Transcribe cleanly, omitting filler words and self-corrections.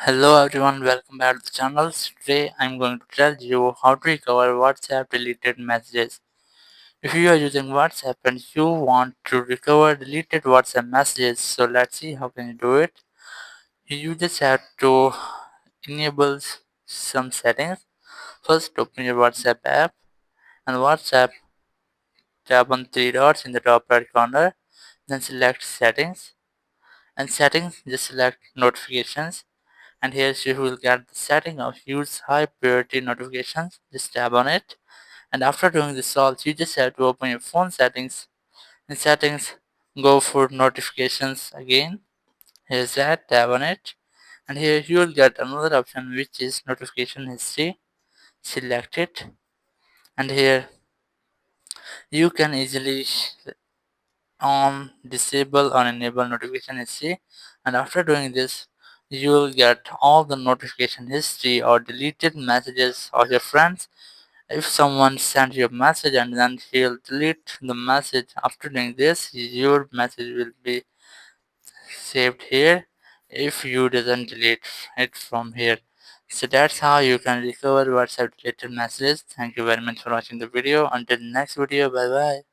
Hello everyone, welcome back to the channel. Today I'm going to tell you how to recover WhatsApp deleted messages. If you are using WhatsApp and you want to recover deleted WhatsApp messages, so let's see how can you do it. You just have to enable some settings. First open your WhatsApp app and WhatsApp, tap on three dots in the top right corner, then select settings, and settings just select notifications. And here you will get the setting of use high priority notifications. Just tap on it, and after doing this all you just have to open your phone settings. In settings, go for notifications again. Here's that, tap on it, and here you will get another option which is notification history. Select it, and here you can easily on disable or enable notification history. And after doing this, you will get all the notification history or deleted messages of your friends. If someone sent you a message and then he'll delete the message, after doing this your message will be saved here if you doesn't delete it from here. So that's how you can recover WhatsApp deleted messages. Thank you very much for watching the video. Until next video, bye bye.